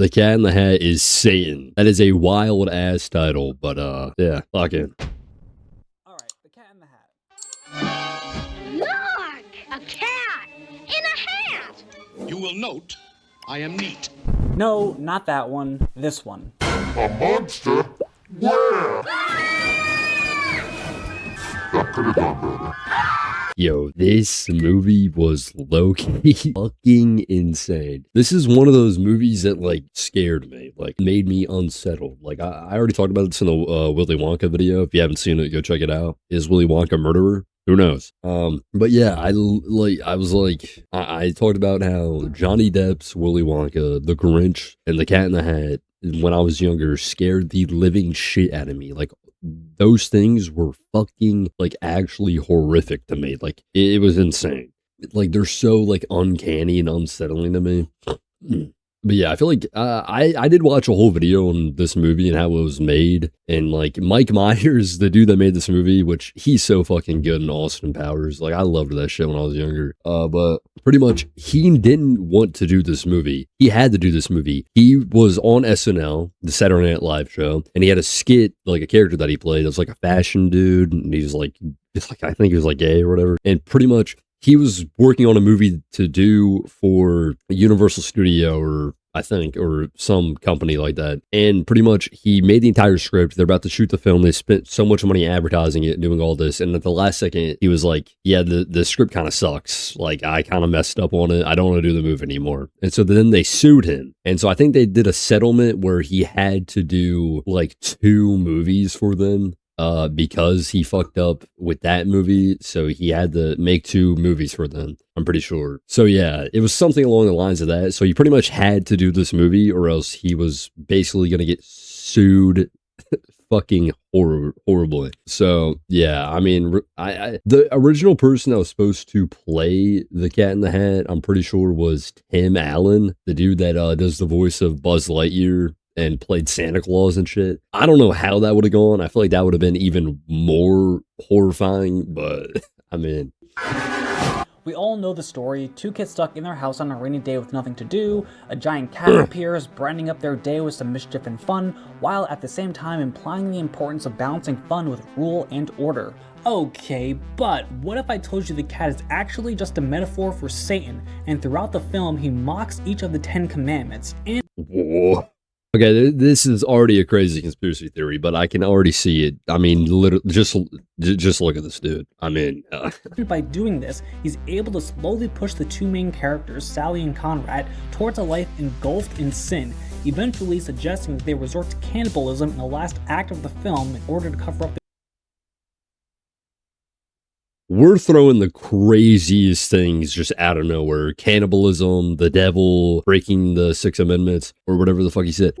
The Cat in the Hat is Satan. That is a wild ass title, but yeah, lock in. Alright, The Cat in the Hat. Look! A cat! In a hat! You will note, I am neat. No, not that one. This one. A monster? Where? That could have done better. Yo, this movie was low-key fucking insane. This is one of those movies that, like, scared me, like, made me unsettled. Like, I already talked about this in the Willy Wonka video. If you haven't seen it, go check it out. Is Willy Wonka a murderer? Who knows? But yeah, I talked about how Johnny Depp's Willy Wonka, The Grinch, and The Cat in the Hat, when I was younger, scared the living shit out of me. Like, those things were fucking, like, actually horrific to me. Like, it was insane. Like, they're so, like, uncanny and unsettling to me. But yeah, I feel like I did watch a whole video on this movie and how it was made. And, like, Mike Myers, the dude that made this movie, which he's so fucking good in Austin Powers. Like, I loved that shit when I was younger. But pretty much, he didn't want to do this movie. He had to do this movie. He was on SNL, the Saturday Night Live show, and he had a skit, like a character that he played. It was like a fashion dude, and he's like, it's like, I think he was like gay or whatever. And pretty much, he was working on a movie to do for Universal Studio or some company like that. And pretty much he made the entire script. They're about to shoot the film. They spent so much money advertising it, doing all this. And at the last second, he was like, yeah, the script kind of sucks. Like, I kind of messed up on it. I don't want to do the movie anymore. And so then they sued him. And so I think they did a settlement where he had to do like 2 movies for them. Because he fucked up with that movie, so he had to make 2 movies for them, I'm pretty sure. So yeah, it was something along the lines of that. So he pretty much had to do this movie, or else he was basically gonna get sued fucking horribly. So yeah, I mean, the original person that was supposed to play the Cat in the Hat, I'm pretty sure was Tim Allen, the dude that does the voice of Buzz Lightyear and played Santa Claus and shit. I don't know how that would have gone. I feel like that would have been even more horrifying, but I mean. We all know the story. 2 kids stuck in their house on a rainy day with nothing to do. A giant cat appears, brightening up their day with some mischief and fun, while at the same time implying the importance of balancing fun with rule and order. Okay, but what if I told you the cat is actually just a metaphor for Satan, and throughout the film he mocks each of the 10 commandments, and Whoa. Okay, this is already a crazy conspiracy theory, but I can already see it. I mean, literally, just look at this dude. I mean, by doing this, he's able to slowly push the 2 main characters, Sally and Conrad, towards a life engulfed in sin, eventually suggesting that they resort to cannibalism in the last act of the film in order to cover up we're throwing the craziest things just out of nowhere. Cannibalism, the devil, breaking the 6 amendments, or whatever the fuck he said.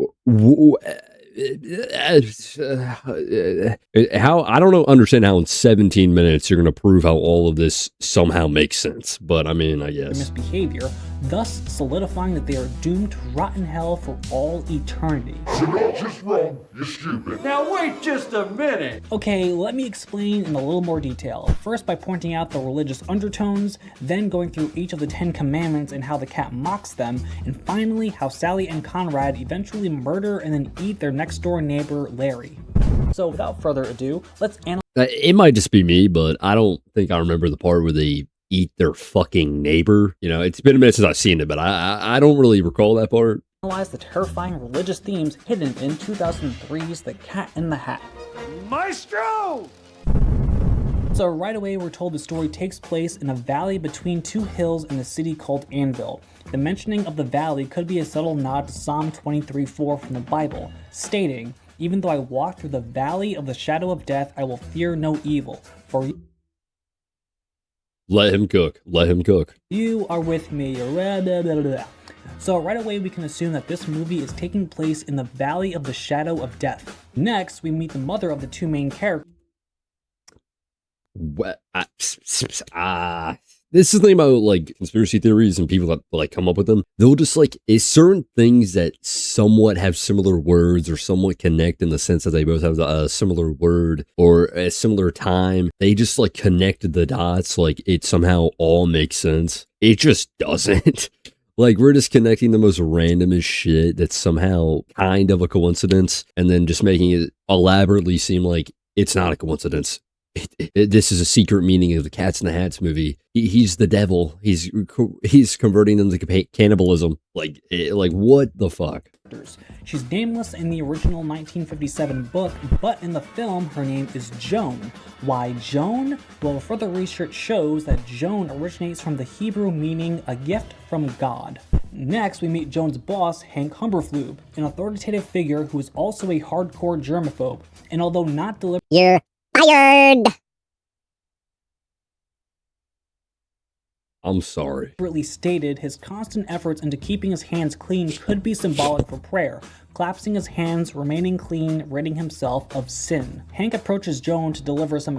How, I don't know, understand how in 17 minutes you're going to prove how all of this somehow makes sense. But I mean, I guess. misbehavior, thus solidifying that they are doomed to rot in hell for all eternity. You're not just wrong, you're stupid. Now wait just a minute! Okay, let me explain in a little more detail. First by pointing out the religious undertones, then going through each of the 10 commandments and how the cat mocks them, and finally how Sally and Conrad eventually murder and then eat their next door neighbor, Larry. So without further ado, let's analyze. It might just be me, but I don't think I remember the part where they eat their fucking neighbor. You know, it's been a minute since I've seen it, but I don't really recall that part. Analyze the terrifying religious themes hidden in 2003's The Cat in the Hat. Maestro! So right away we're told the story takes place in a valley between 2 hills in a city called Anvil. The mentioning of the valley could be a subtle nod to Psalm 23:4 from the Bible, stating, "Even though I walk through the valley of the shadow of death, I will fear no evil, for Let him cook. Let him cook. you are with me." Blah, blah, blah, blah. So right away we can assume that this movie is taking place in the valley of the shadow of death. Next, we meet the mother of the 2 main characters. What? This is the thing about, like, conspiracy theories and people that, like, come up with them. They'll just, like, it's certain things that somewhat have similar words or somewhat connect in the sense that they both have a similar word or a similar time. They just, like, connected the dots. Like, it somehow all makes sense. It just doesn't. Like, we're just connecting the most randomest shit that's somehow kind of a coincidence, and then just making it elaborately seem like it's not a coincidence. This is a secret meaning of the Cats in the Hats movie. He's the devil. He's converting them to cannibalism. Like what the fuck? She's nameless in the original 1957 book, but in the film, her name is Joan. Why Joan? Well, further research shows that Joan originates from the Hebrew meaning a gift from God. Next, we meet Joan's boss, Hank Humberflube, an authoritative figure who is also a hardcore germaphobe, and although not deliberately, You're fired! I'm sorry. Stated, his constant efforts into keeping his hands clean could be symbolic for prayer, collapsing his hands, remaining clean, ridding himself of sin. Hank approaches Joan to deliver some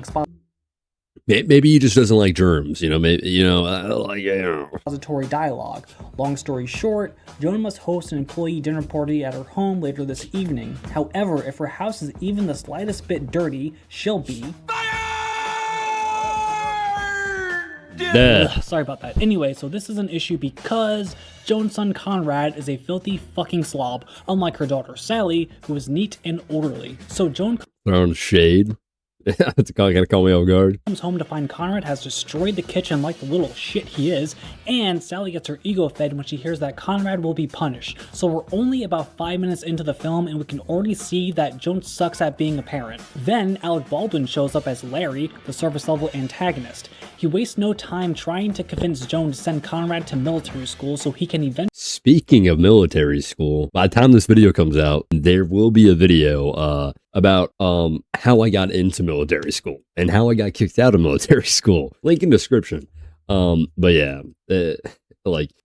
Maybe he just doesn't like germs, expository dialogue. Long story short, Joan must host an employee dinner party at her home later this evening. However, if her house is even the slightest bit dirty, she'll be sorry about that. Anyway, so this is an issue because Joan's son Conrad is a filthy fucking slob, unlike her daughter Sally, who is neat and orderly. So Joan throwing shade. It's gonna call me off guard. Comes home to find Conrad has destroyed the kitchen like the little shit he is, and Sally gets her ego fed when she hears that Conrad will be punished. So we're only about 5 minutes into the film and we can already see that Joan sucks at being a parent. Then Alec Baldwin shows up as Larry, the surface level antagonist. He wastes no time trying to convince Joan to send Conrad to military school so he can eventually— Speaking of military school, by the time this video comes out, there will be a video about how I got into military school and how I got kicked out of military school. Link in description. But yeah, it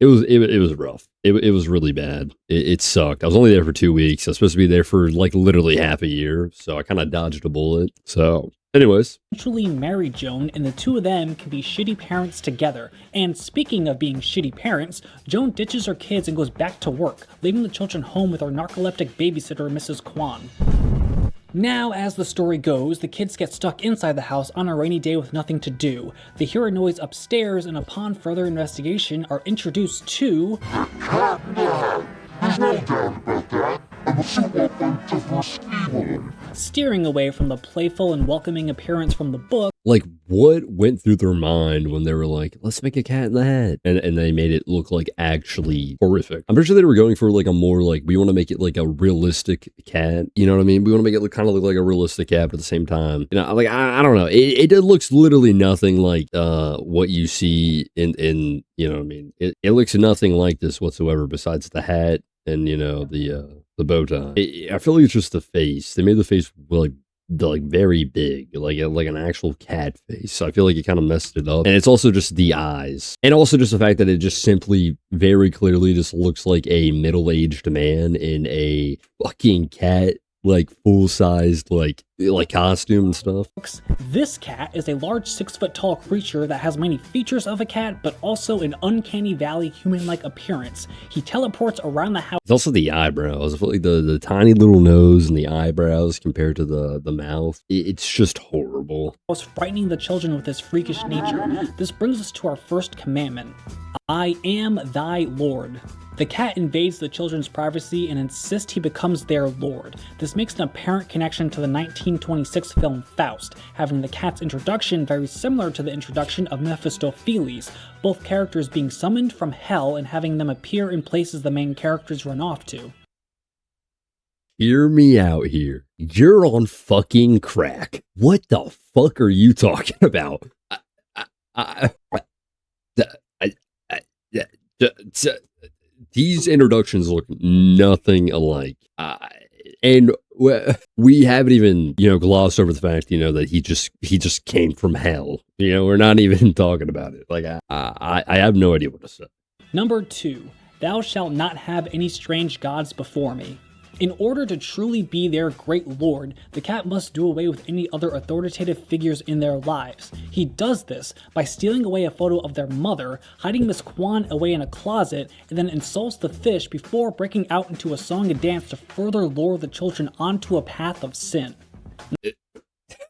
was rough. It was really bad. It sucked. I was only there for 2 weeks. I was supposed to be there for like literally half a year, so I kind of dodged a bullet. So anyways, eventually marry Joan, and the two of them can be shitty parents together. And speaking of being shitty parents, Joan ditches her kids and goes back to work, leaving the children home with her narcoleptic babysitter, Mrs. Kwan. Now, as the story goes, the kids get stuck inside the house on a rainy day with nothing to do. They hear a noise upstairs and upon further investigation are introduced to— Cat in the Hat. There's no doubt about that. And the super fantastic evil. Steering away from the playful and welcoming appearance from the book, like, what went through their mind when they were like, let's make a Cat in the Hat? And they made it look like actually horrific. I'm pretty sure they were going for like a more like, we want to make it like a realistic cat. You know what I mean? We want to make it kind of look like a realistic cat, but at the same time, like, I don't know. It looks literally nothing like what you see in you know what I mean? It looks nothing like this whatsoever besides the hat and, the bow tie. I feel like it's just the face. They made the face like very big, like an actual cat face. So I feel like it kind of messed it up. And it's also just the eyes, and also just the fact that it just simply very clearly just looks like a middle-aged man in a fucking cat, like full-sized like costume and stuff. This cat is a large 6-foot-tall creature that has many features of a cat, but also an uncanny valley human-like appearance. He teleports around the house. It's also the eyebrows. I feel like the tiny little nose and the eyebrows compared to the mouth. It's just horrible. Frightening the children with his freakish nature. This brings us to our first commandment. I am thy Lord. The cat invades the children's privacy and insists he becomes their lord. This makes an apparent connection to the 1926 film Faust, having the cat's introduction very similar to the introduction of Mephistopheles, both characters being summoned from hell and having them appear in places the main characters run off to. Hear me out here. You're on fucking crack. What the fuck are you talking about? These introductions look nothing alike. And we haven't even, glossed over the fact, that he just came from hell. We're not even talking about it. Like, I have no idea what to say. Number 2, thou shalt not have any strange gods before me. In order to truly be their great lord, the cat must do away with any other authoritative figures in their lives. He does this by stealing away a photo of their mother, hiding Miss Kwan away in a closet, and then insults the fish before breaking out into a song and dance to further lure the children onto a path of sin.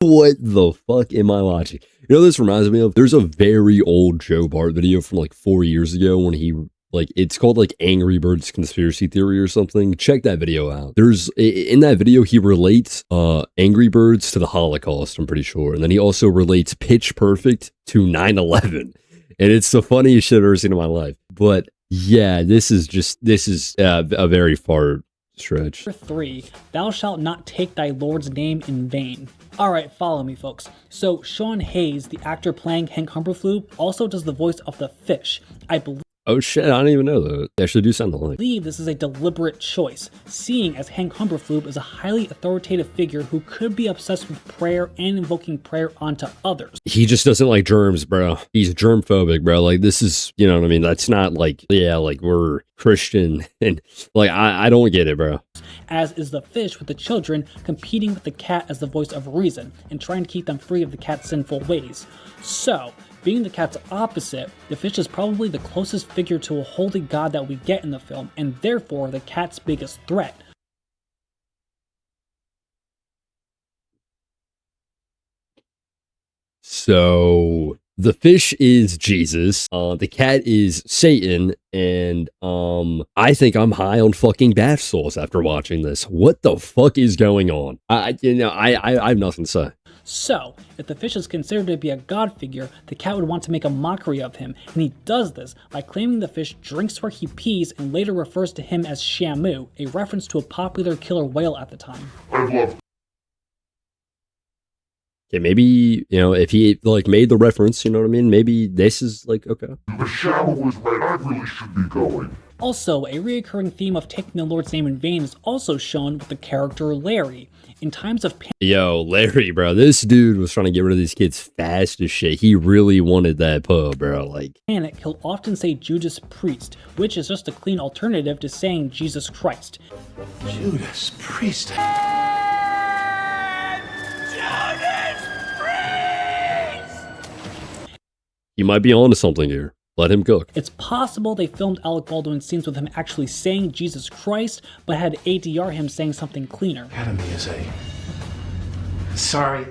What the fuck am I watching? This reminds me of, there's a very old Joe Bart video from like 4 years ago when he Like, it's called like Angry Birds Conspiracy Theory or something. Check that video out. There's in that video he relates Angry Birds to the Holocaust, I'm pretty sure. And then he also relates Pitch Perfect to 9/11. And it's the funniest shit I've ever seen in my life. But yeah, this is a very far stretch. 3, thou shalt not take thy Lord's name in vain. Alright, follow me folks. So Sean Hayes, the actor playing Hank Humberflube, also does the voice of the fish. I Oh shit, I didn't even know that. They actually do sound alike. believe this is a deliberate choice, seeing as Hank Humberflube is a highly authoritative figure who could be obsessed with prayer and invoking prayer onto others. He just doesn't like germs, bro. He's germ phobic, bro. Like, this is, you know what I mean? That's not like, yeah, like we're Christian and like, I don't get it, bro. As is the fish with the children competing with the cat as the voice of reason and trying to keep them free of the cat's sinful ways. So, being the cat's opposite, the fish is probably the closest figure to a holy god that we get in the film, and therefore the cat's biggest threat. So the fish is Jesus, the cat is Satan, and I think I'm high on fucking bath salts after watching this. What the fuck is going on? I have nothing to say. So, if the fish is considered to be a god figure, the cat would want to make a mockery of him, and he does this by claiming the fish drinks where he pees and later refers to him as Shamu, a reference to a popular killer whale at the time. I love Okay, maybe, you know, if he like made the reference, you know what I mean? Maybe this is like, okay. the shadow was right. I really should be going. Also, a reoccurring theme of taking the Lord's name in vain is also shown with the character Larry. In times of Yo, Larry, bro, this dude was trying to get rid of these kids fast as shit. He really wanted that pub, bro. Like, panic, he'll often say Judas Priest, which is just a clean alternative to saying Jesus Christ. Judas Priest. he might be onto something here. Let him cook. It's possible they filmed Alec Baldwin scenes with him actually saying Jesus Christ, but had ADR him saying something cleaner. Academy is a. Sorry.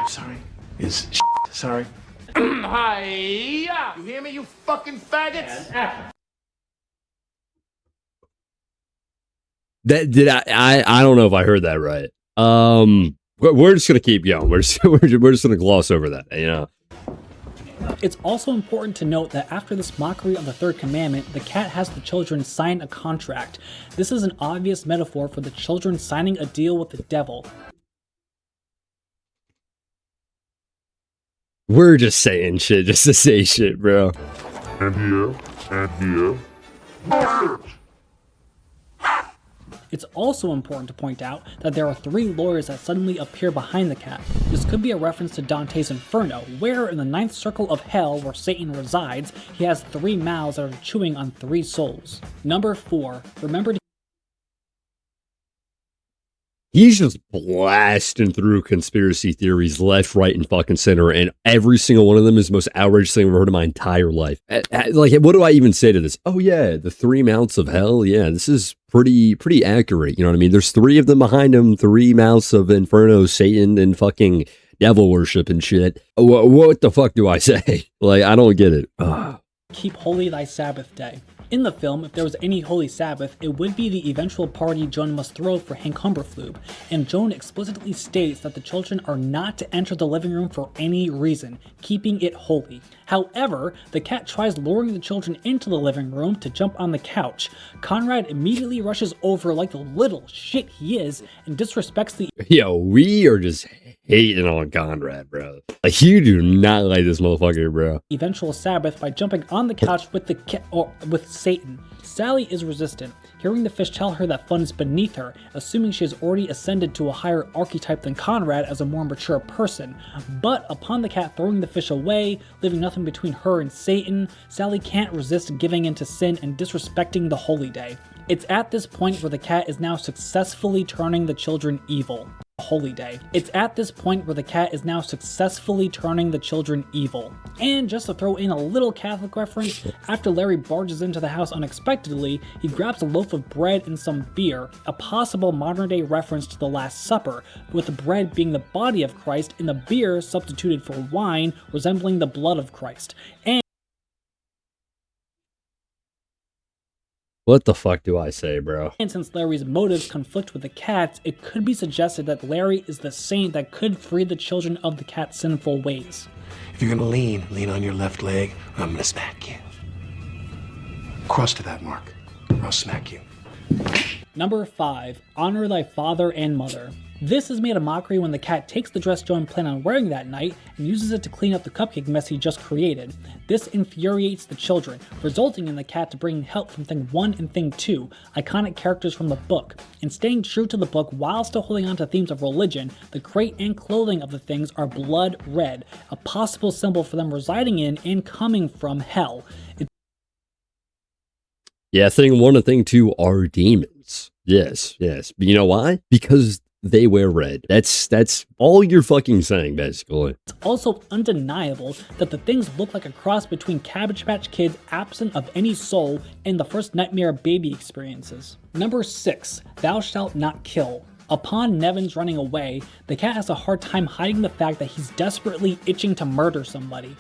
Sorry. Is sorry. Hi-ya! You hear me, you fucking faggots? That did I don't know if I heard that right. We're just gonna keep going. We're just gonna gloss over that, you know. It's also important to note that after this mockery of the third commandment, the cat has the children sign a contract. This is an obvious metaphor for the children signing a deal with the devil. We're just saying shit just to say shit, bro. And here, and here. Marriage! It's also important to point out that there are 3 lawyers that suddenly appear behind the cat. This could be a reference to Dante's Inferno, where in the 9th circle of hell where Satan resides, he has 3 mouths that are chewing on 3 souls. Number 4, remember to He's just blasting through conspiracy theories left, right, and fucking center, and every single one of them is the most outrageous thing I've ever heard in my entire life. Like, what do I even say to this? Oh yeah, the 3 mounts of hell. Yeah, this is pretty accurate. You know what I mean? There's 3 of them behind him, 3 mouths of Inferno, Satan, and fucking devil worship and shit. What the fuck do I say? Like, I don't get it. Ugh. keep holy thy Sabbath day. In the film, if there was any holy Sabbath, it would be the eventual party Joan must throw for Hank Humberflube, and Joan explicitly states that the children are not to enter the living room for any reason, keeping it holy. However, the cat tries luring the children into the living room to jump on the couch. Conrad immediately rushes over like the little shit he is and disrespects the Yo, we are just hating on Conrad, bro. Like, you do not like this motherfucker, bro. eventual Sabbath by jumping on the couch with with Satan. Sally is resistant, hearing the fish tell her that fun is beneath her, assuming she has already ascended to a higher archetype than Conrad as a more mature person. But upon the cat throwing the fish away, leaving nothing between her and Satan, Sally can't resist giving in to sin and disrespecting the holy day. It's at this point where the cat is now successfully turning the children evil. Holy day. It's at this point where the cat is now successfully turning the children evil. And just to throw in a little Catholic reference, after Larry barges into the house unexpectedly, he grabs a loaf of bread and some beer, a possible modern day reference to the Last Supper, with the bread being the body of Christ and the beer substituted for wine, resembling the blood of Christ. And What the fuck do I say, bro? And since Larry's motives conflict with the cat's, it could be suggested that Larry is the saint that could free the children of the cat's sinful ways. If you're gonna lean on your left leg, I'm gonna smack you. Cross to that mark, or I'll smack you. Number 5. Honor thy father and mother. This is made a mockery when the cat takes the dress Joan planned on wearing that night and uses it to clean up the cupcake mess he just created. This infuriates the children, resulting in the cat to bring help from Thing 1 and Thing 2, iconic characters from the book. And staying true to the book while still holding on to themes of religion, the crate and clothing of the things are blood red, a possible symbol for them residing in and coming from hell. Yeah, Thing 1 and Thing 2 are demons. Yes. But you know why? Because they wear red. That's all you're fucking saying, basically. It's also undeniable that the things look like a cross between Cabbage Patch Kids absent of any soul and the first Nightmare Baby experiences. Number 6. Thou shalt not kill. Upon Nevin's running away, the cat has a hard time hiding the fact that he's desperately itching to murder somebody.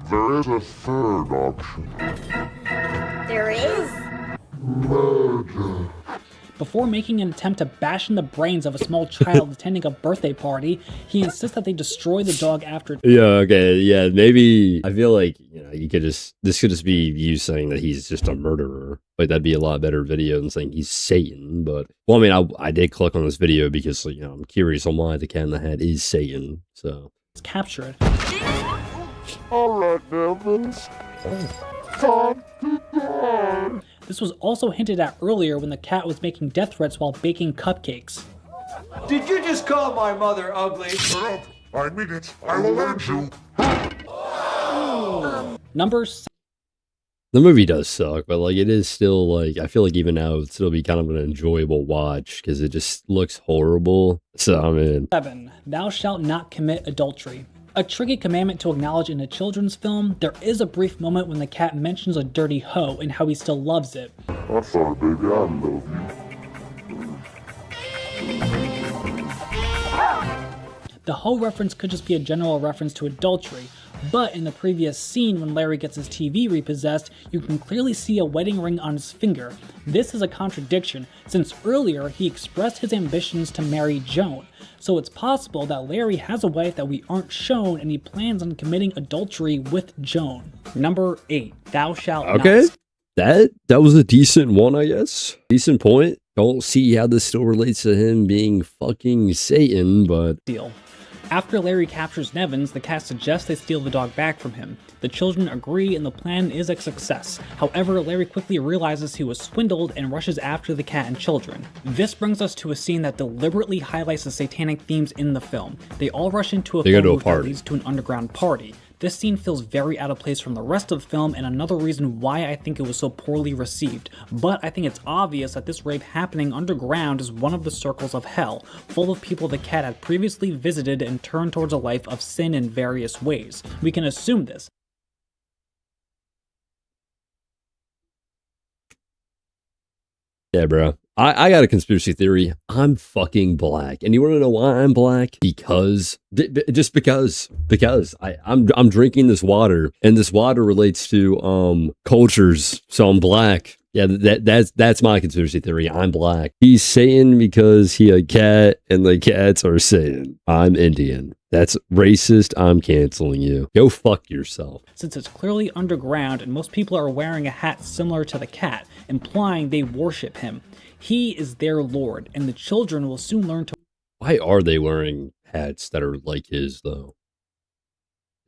There is a third option. There is? Murder. Before making an attempt to bash in the brains of a small child attending a birthday party, he insists that they destroy the dog after. Yeah, okay, yeah, maybe I feel like, this could just be you saying that he's just a murderer. Like, that'd be a lot better video than saying he's Satan. But, well, I mean, I did click on this video because, I'm curious on why the Cat in the Hat is Satan, so. Let's capture it. All right, Nevins. Time to die. This was also hinted at earlier when the cat was making death threats while baking cupcakes. Did you just call my mother ugly? Shut up. I mean it. I will end you. Number 7. The movie does suck, but, it is still, I feel like even now it'd still be kind of an enjoyable watch because it just looks horrible. So, I mean. 7. Thou shalt not commit adultery. A tricky commandment to acknowledge in a children's film, there is a brief moment when the cat mentions a dirty hoe and how he still loves it. I'm sorry, baby. I love you. The hoe reference could just be a general reference to adultery, but in the previous scene when Larry gets his TV repossessed, you can clearly see a wedding ring on his finger. This is a contradiction, since earlier he expressed his ambitions to marry Joan. So it's possible that Larry has a wife that we aren't shown and he plans on committing adultery with Joan. Number 8. Thou shalt Okay. not. That was a decent one, I guess. Decent point. Don't see how this still relates to him being fucking Satan, but. Deal. After Larry captures Nevins, the cat suggests they steal the dog back from him. The children agree and the plan is a success. However, Larry quickly realizes he was swindled and rushes after the cat and children. This brings us to a scene that deliberately highlights the satanic themes in the film. They all rush into a phone booth that leads to an underground party. This scene feels very out of place from the rest of the film and another reason why I think it was so poorly received. But I think it's obvious that this rave happening underground is one of the circles of hell, full of people the cat had previously visited and turned towards a life of sin in various ways. We can assume this. Yeah, bro. I got a conspiracy theory. I'm fucking black. And you want to know why I'm black? Because I'm drinking this water and this water relates to cultures. So I'm black. Yeah, that's my conspiracy theory. I'm black. He's Satan because he a cat and the cats are Satan. I'm Indian. That's racist. I'm canceling you. Go fuck yourself. Since it's clearly underground and most people are wearing a hat similar to the cat, implying they worship him. He is their lord, and the children will soon learn to. Why are they wearing hats that are like his, though?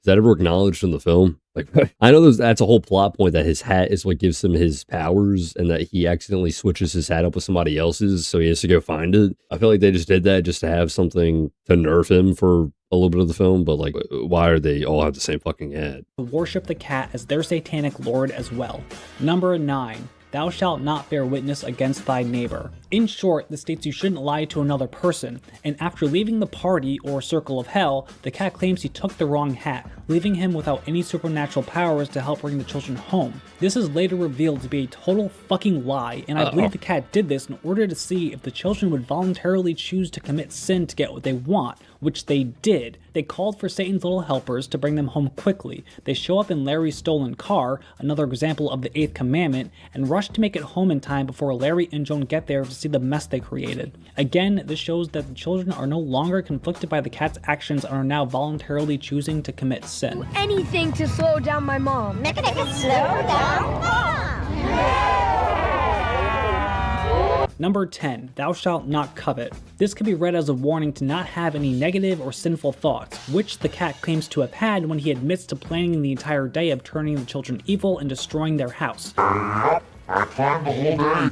Is that ever acknowledged in the film? Like, I know that's a whole plot point that his hat is what gives him his powers and that he accidentally switches his hat up with somebody else's, so he has to go find it. I feel like they just did that just to have something to nerf him for a little bit of the film, but why are they all have the same fucking hat? Worship the cat as their satanic lord as well. Number 9. Thou shalt not bear witness against thy neighbor. In short, this states you shouldn't lie to another person, and after leaving the party, or circle of hell, the cat claims he took the wrong hat, leaving him without any supernatural powers to help bring the children home. This is later revealed to be a total fucking lie, and I believe the cat did this in order to see if the children would voluntarily choose to commit sin to get what they want, which they did. They called for Satan's little helpers to bring them home quickly. They show up in Larry's stolen car, another example of the 8th commandment, and rush to make it home in time before Larry and Joan get there to see the mess they created. Again, this shows that the children are no longer conflicted by the cat's actions and are now voluntarily choosing to commit sin. Anything to slow down my mom. Make it slow down mom. Number 10, thou shalt not covet. This can be read as a warning to not have any negative or sinful thoughts, which the cat claims to have had when he admits to planning the entire day of turning the children evil and destroying their house. Yep, I planned the whole day.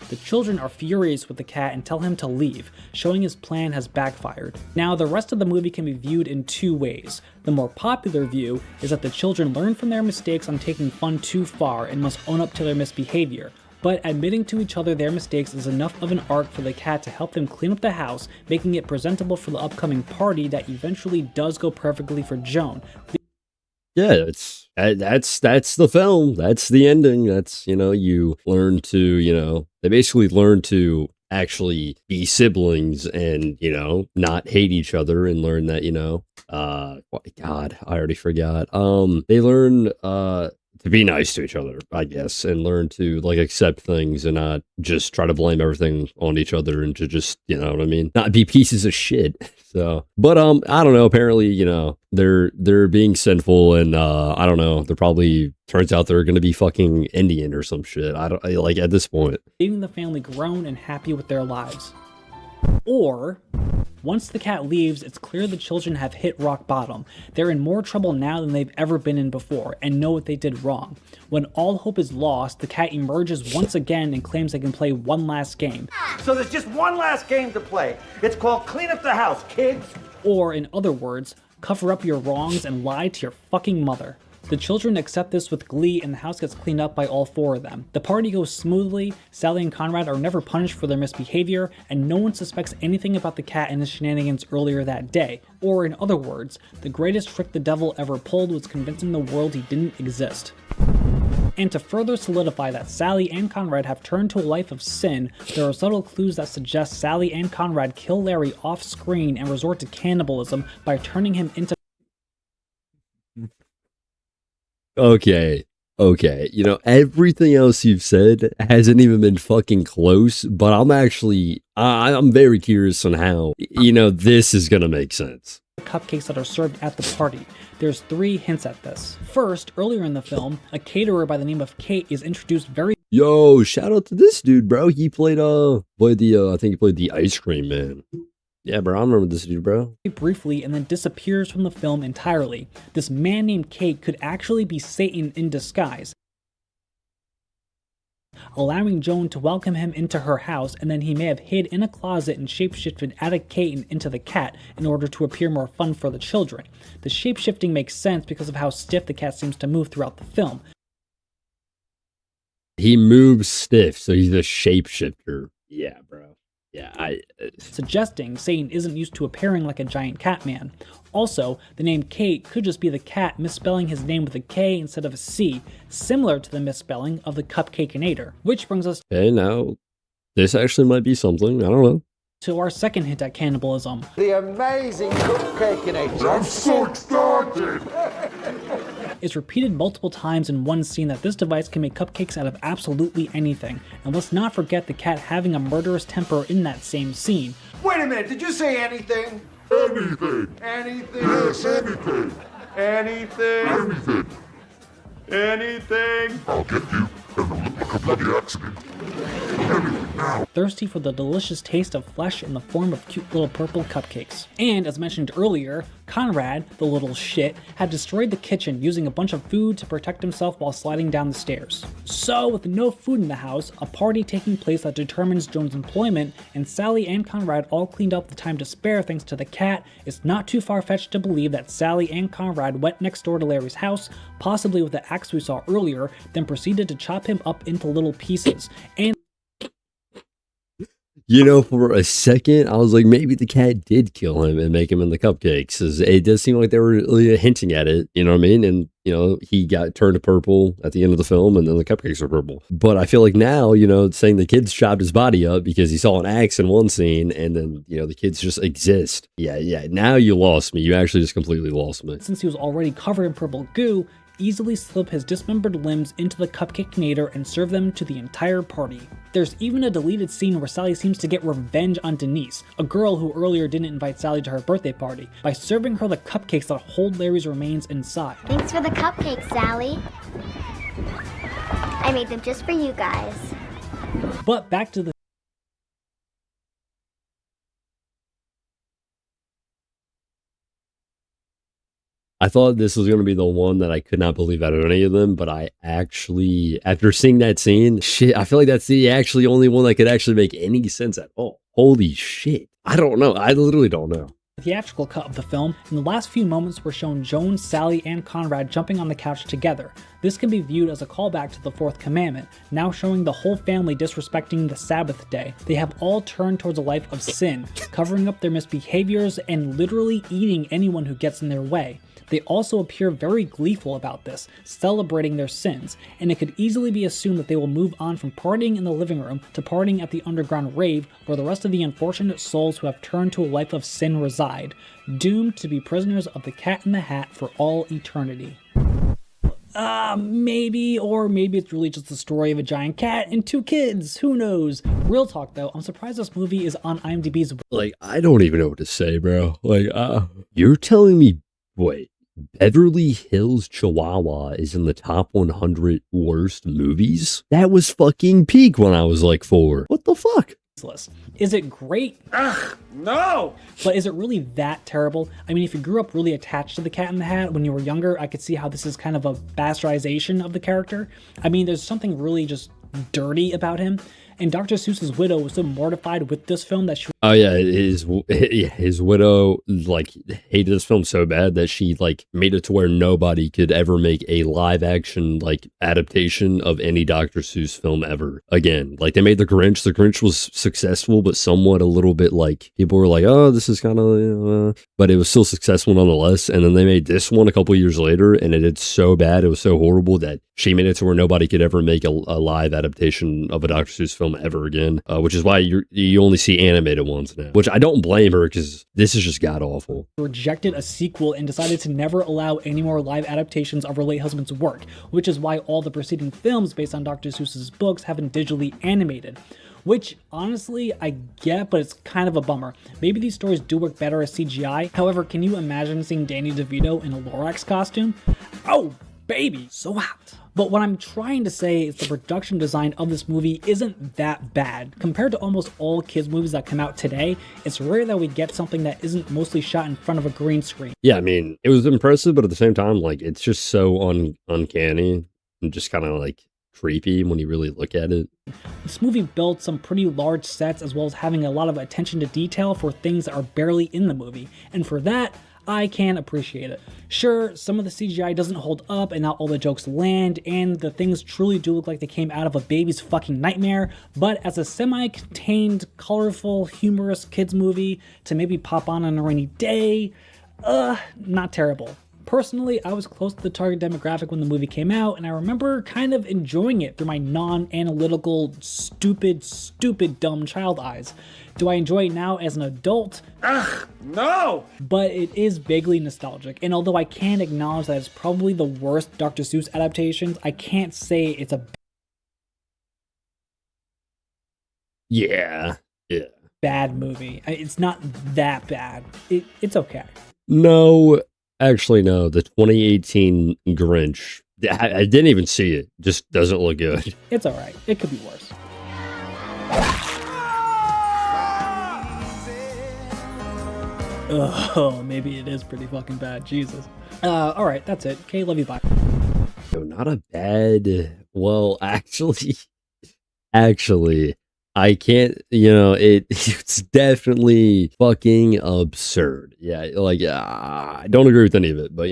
The children are furious with the cat and tell him to leave, showing his plan has backfired. Now, the rest of the movie can be viewed in two ways. The more popular view is that the children learn from their mistakes on taking fun too far and must own up to their misbehavior. But admitting to each other their mistakes is enough of an arc for the cat to help them clean up the house, making it presentable for the upcoming party that eventually does go perfectly for Joan. Yeah, that's the film. That's the ending. That's, you learn to, they basically learn to actually be siblings and, not hate each other and learn that, God, I already forgot. They learn, to be nice to each other, I guess, and learn to accept things and not just try to blame everything on each other and to just, not be pieces of shit. So, but I don't know. Apparently, they're being sinful, and I don't know. They're probably turns out they're gonna be fucking Indian or some shit. I at this point. Leaving the family grown and happy with their lives. Or, once the cat leaves, it's clear the children have hit rock bottom. They're in more trouble now than they've ever been in before, and know what they did wrong. When all hope is lost, the cat emerges once again and claims they can play one last game. So there's just one last game to play. It's called Clean Up the House, kids. Or, in other words, cover up your wrongs and lie to your fucking mother. The children accept this with glee and the house gets cleaned up by all four of them. The party goes smoothly, Sally and Conrad are never punished for their misbehavior, and no one suspects anything about the cat and his shenanigans earlier that day. Or in other words, the greatest trick the devil ever pulled was convincing the world he didn't exist. And to further solidify that Sally and Conrad have turned to a life of sin, there are subtle clues that suggest Sally and Conrad kill Larry off screen and resort to cannibalism by turning him into Okay. Everything else you've said hasn't even been fucking close, but I'm very curious on how, this is gonna make sense. Cupcakes that are served at the party. There's 3 hints at this. First, earlier in the film, a caterer by the name of Kate is introduced very Yo, shout out to this dude, bro. He played I think he played the Ice Cream Man. Yeah, bro, I remember this dude, bro. briefly and then disappears from the film entirely. This man named Kate could actually be Satan in disguise, allowing Joan to welcome him into her house, and then he may have hid in a closet and shapeshifted out of Kate and into the cat in order to appear more fun for the children. The shapeshifting makes sense because of how stiff the cat seems to move throughout the film. He moves stiff, so he's a shapeshifter. Yeah, bro. Yeah, Suggesting Satan isn't used to appearing like a giant cat man. Also, the name Kate could just be the cat misspelling his name with a K instead of a C, similar to the misspelling of the Cupcakeinator. Which brings us now, this actually might be something, I don't know. to our second hint at cannibalism. The amazing Cupcakeinator. I'm so excited! It's repeated multiple times in one scene that this device can make cupcakes out of absolutely anything, and let's not forget the cat having a murderous temper in that same scene. Wait a minute, did you say anything? Anything! Anything? Yes, anything! Anything? Anything! Anything? I'll get you, and it'll look like a bloody accident. Anything now! Thirsty for the delicious taste of flesh in the form of cute little purple cupcakes. And as mentioned earlier, Conrad, the little shit, had destroyed the kitchen using a bunch of food to protect himself while sliding down the stairs. So with no food in the house, a party taking place that determines Joan's employment, and Sally and Conrad all cleaned up the time to spare thanks to the cat, it's not too far-fetched to believe that Sally and Conrad went next door to Larry's house, possibly with the axe we saw earlier, then proceeded to chop him up into little pieces. And You know, for a second, I was like, maybe the cat did kill him and make him in the cupcakes. 'Cause it does seem like they were really hinting at it, you know what I mean? And, you know, he got turned purple at the end of the film and then the cupcakes were purple. But I feel like now, you know, it's saying the kids chopped his body up because he saw an axe in one scene and then, you know, the kids just exist. Yeah. Now you lost me. You actually just completely lost me. Since he was already covered in purple goo, easily slip his dismembered limbs into the cupcake-nator and serve them to the entire party. There's even a deleted scene where Sally seems to get revenge on Denise, a girl who earlier didn't invite Sally to her birthday party, by serving her the cupcakes that hold Larry's remains inside. Thanks for the cupcakes, Sally. I made them just for you guys. But back to the I thought this was going to be the one that I could not believe out of any of them, but I actually, after seeing that scene, shit, I feel like that's the actually only one that could actually make any sense at all. Holy shit. I don't know. I literally don't know. theatrical cut of the film, in the last few moments we're shown Joan, Sally, and Conrad jumping on the couch together. This can be viewed as a callback to the fourth commandment, now showing the whole family disrespecting the Sabbath day. They have all turned towards a life of sin, covering up their misbehaviors and literally eating anyone who gets in their way. They also appear very gleeful about this, celebrating their sins, and it could easily be assumed that they will move on from partying in the living room to partying at the underground rave where the rest of the unfortunate souls who have turned to a life of sin reside, doomed to be prisoners of the Cat in the Hat for all eternity. Maybe, or maybe it's really just the story of a giant cat and two kids, who knows? Real talk though, I'm surprised this movie is on IMDb's... Like, I don't even know what to say, bro. Like, you're telling me, wait, Beverly Hills Chihuahua is in the top 100 worst movies? That was fucking peak when I was like 4. What the fuck? Is it great? Ugh, no! But is it really that terrible? I mean, if you grew up really attached to the Cat in the Hat when you were younger, I could see how this is kind of a bastardization of the character. I mean, there's something really just dirty about him. And Dr. Seuss's widow was so mortified with this film that she... Oh yeah, his widow like hated this film so bad that she like made it to where nobody could ever make a live action like adaptation of any Dr. Seuss film ever again. Like they made The Grinch. The Grinch was successful, but somewhat a little bit like people were like, oh, this is kind of, but it was still successful nonetheless. And then they made this one a couple years later, and it did so bad, it was so horrible that she made it to where nobody could ever make a live adaptation of a Dr. Seuss film ever again. Which is why you only see animated ones now, which I don't blame her because this is just god awful. Rejected a sequel and decided to never allow any more live adaptations of her late husband's work, which is why all the preceding films based on Dr. Seuss's books have been digitally animated. Which, honestly, I get, but it's kind of a bummer. Maybe these stories do work better as CGI. However, can you imagine seeing Danny DeVito in a Lorax costume? Oh, baby, so hot. But what I'm trying to say is the production design of this movie isn't that bad. Compared to almost all kids movies that come out today, it's rare that we get something that isn't mostly shot in front of a green screen. Yeah, I mean, it was impressive, but at the same time, like, it's just so uncanny and just kind of like creepy when you really look at it. This movie built some pretty large sets as well as having a lot of attention to detail for things that are barely in the movie, and for that, I can appreciate it. Sure, some of the CGI doesn't hold up and not all the jokes land, and the things truly do look like they came out of a baby's fucking nightmare, but as a semi-contained, colorful, humorous kids movie to maybe pop on a rainy day, not terrible. Personally, I was close to the target demographic when the movie came out, and I remember kind of enjoying it through my non-analytical, stupid, dumb child eyes. Do I enjoy it now as an adult? Ugh, no! But it is vaguely nostalgic, and although I can acknowledge that it's probably the worst Dr. Seuss adaptations, I can't say it's a Yeah. bad movie. It's not that bad. It's okay. No, actually, no. The 2018 Grinch, I didn't even see it. Just doesn't look good. It's alright. It could be worse. Oh, maybe it is pretty fucking bad. Jesus. Alright, that's it. Okay, love you, bye. No, not a bad. Well, actually, I can't. It's definitely fucking absurd. Yeah, like I don't agree with any of it, but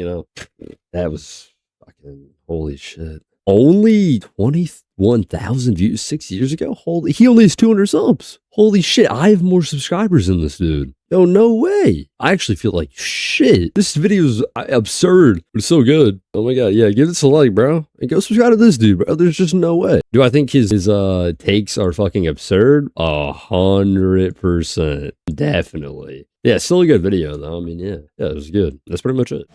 that was fucking holy shit. Only 21,000 views 6 years ago? Holy, he only has 200 subs. Holy shit, I have more subscribers than this dude. Yo, no way. I actually feel like shit. This video is absurd, but it's so good. Oh my god, yeah, give this a like, bro. And go subscribe to this dude, bro. There's just no way. Do I think his takes are fucking absurd? 100%. Definitely. Yeah, still a good video though. I mean, yeah, it was good. That's pretty much it.